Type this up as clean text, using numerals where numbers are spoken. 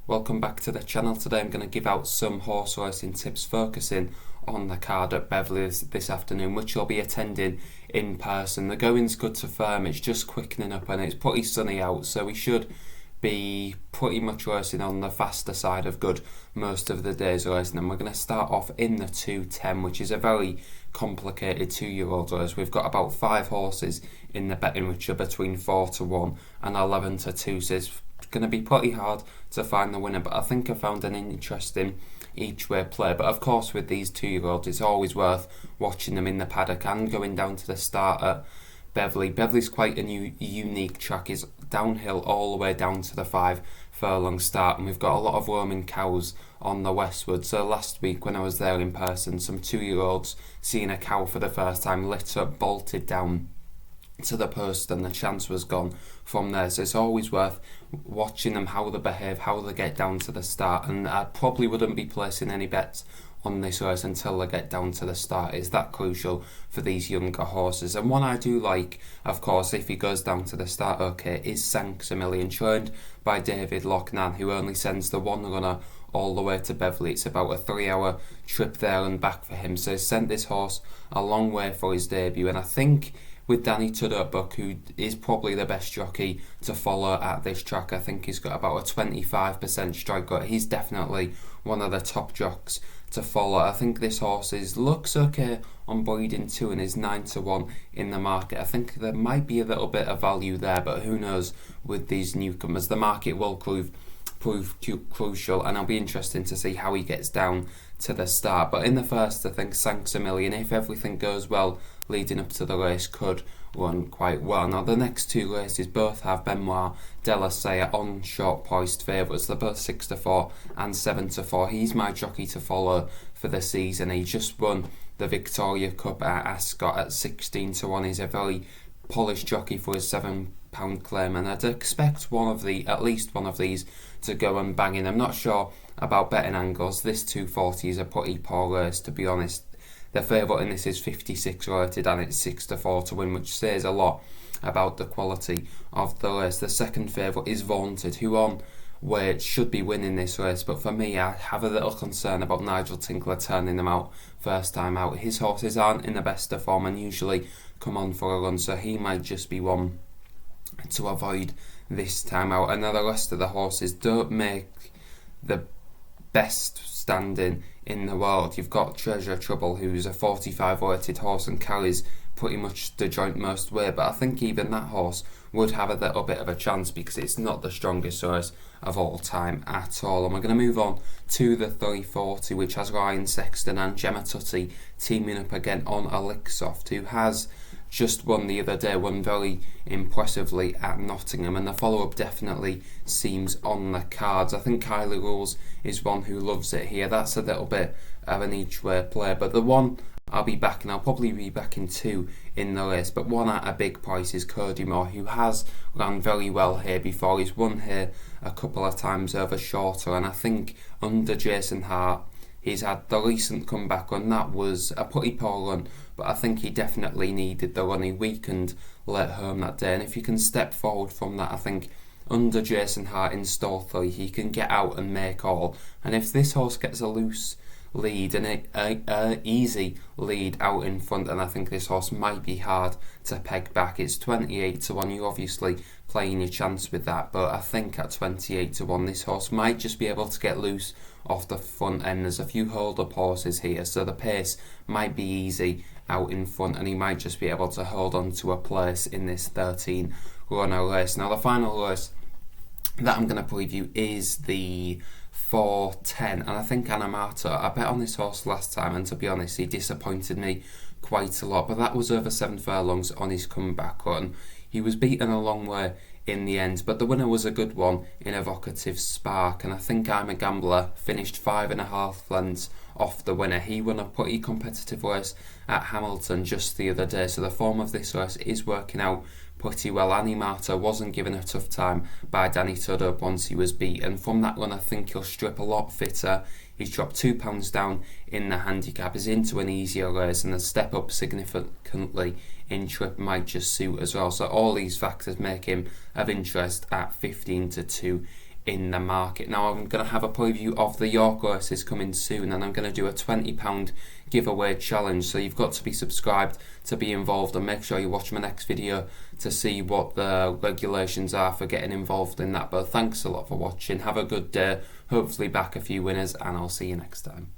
Welcome back to the channel. Today I'm going to give out some horse racing tips focusing on the card at Beverley this afternoon, which I'll be attending in person. The going's good to firm, it's just quickening up and it's pretty sunny out, so we should be pretty much racing on the faster side of good most of the days racing. And we're going to start off in the 210, which is a very complicated 2-year-old race. We've got about 5 horses in the betting which are between 4 to 1 and 11 to 2, so it's going to be pretty hard to find the winner, but I think I found an interesting each way play. But of course with these 2-year-olds it's always worth watching them in the paddock and going down to the start at Beverley. Beverley's quite a unique track. It's downhill all the way down to the 5 furlong start, and we've got a lot of roaming cows on the westward. So last week when I was there in person, some 2-year-olds seeing a cow for the first time lit up, bolted down to the post, and the chance was gone from there. So it's always worth watching them, how they behave, how they get down to the start, and I probably wouldn't be placing any bets on this race until they get down to the start. It's that crucial for these younger horses. And one I do like, of course, if he goes down to the start okay, is Sanctimillion, trained by David Loughnane, who only sends the one runner all the way to Beverley. It's about a 3-hour trip there and back for him, so he's sent this horse a long way for his debut. And I think with Danny Tudor-Buck, who is probably the best jockey to follow at this track, I think he's got about a 25% strike rate. He's definitely one of the top jocks to follow. I think this horse looks okay on breeding too and is 9 to 1 in the market. I think there might be a little bit of value there, but who knows with these newcomers. The market will prove crucial, and I'll be interested to see how he gets down to the start. But in the first, I think Sanctimillion, if everything goes well leading up to the race, could run quite well. Now the next 2 races both have Benoit de la Salle on short priced favourites. They're both 6 to 4 and 7 to 4. He's my jockey to follow for the season. He just won the Victoria Cup at Ascot at 16 to 1. He's a very polished jockey for his £7 claim, and I'd expect at least one of these to go and bang in. I'm not sure about betting angles. This 240 is a pretty poor race, to be honest. The favourite in this is 56 rated and it's 6 to 4 to win, which says a lot about the quality of the race. The second favourite is Vaunted, who on weight should be winning this race, but for me I have a little concern about Nigel Tinkler turning them out first time out. His horses aren't in the best of form and usually come on for a run, so he might just be one to avoid this time out. And now the rest of the horses don't make the best standing in the world. You've got Treasure Trouble, who's a 45 rated horse and carries pretty much the joint most weight, but I think even that horse would have a little bit of a chance because it's not the strongest race of all time at all. And we're going to move on to the 340, which has Ryan Sexton and Gemma Tutty teaming up again on Elixsoft, who has just won the other day, won very impressively at Nottingham, and the follow-up definitely seems on the cards. I think Kylie Rules is one who loves it here. That's a little bit of an each-way play, but the one I'll probably be backing 2 in the race, but one at a big price is Cody Moore, who has ran very well here before. He's won here a couple of times over shorter, and I think under Jason Hart he's had the recent comeback run. That was a pretty poor run, but I think he definitely needed the run. He weakened late home that day, and if you can step forward from that, I think under Jason Hart in stall 3 he can get out and make all. And if this horse gets a loose lead and a easy lead out in front, and I think this horse might be hard to peg back. It's 28 to 1. You're obviously playing your chance with that, but I think at 28 to 1 this horse might just be able to get loose off the front end. There's a few hold up horses here, so the pace might be easy out in front, and he might just be able to hold on to a place in this 13 runner race. Now the final race that I'm going to preview is the 410, and I think Anamato, I bet on this horse last time, and to be honest he disappointed me quite a lot, but that was over 7 furlongs on his comeback run. He was beaten a long way in the end, but the winner was a good one in Evocative Spark, and I think I'm a Gambler finished 5.5 lengths off the winner. He won a pretty competitive race at Hamilton just the other day, so the form of this race is working out pretty well. Animata wasn't given a tough time by Danny Tudor once he was beaten. From that run I think he'll strip a lot fitter. He's dropped £2 down in the handicap, is into an easier race, and a step up significantly in trip might just suit as well. So all these factors make him of interest at 15 to 2 in the market. Now I'm going to have a preview of the York races coming soon, and I'm going to do a £20 giveaway challenge, so you've got to be subscribed to be involved, and make sure you watch my next video to see what the regulations are for getting involved in that. But thanks a lot for watching, have a good day, hopefully back a few winners, and I'll see you next time.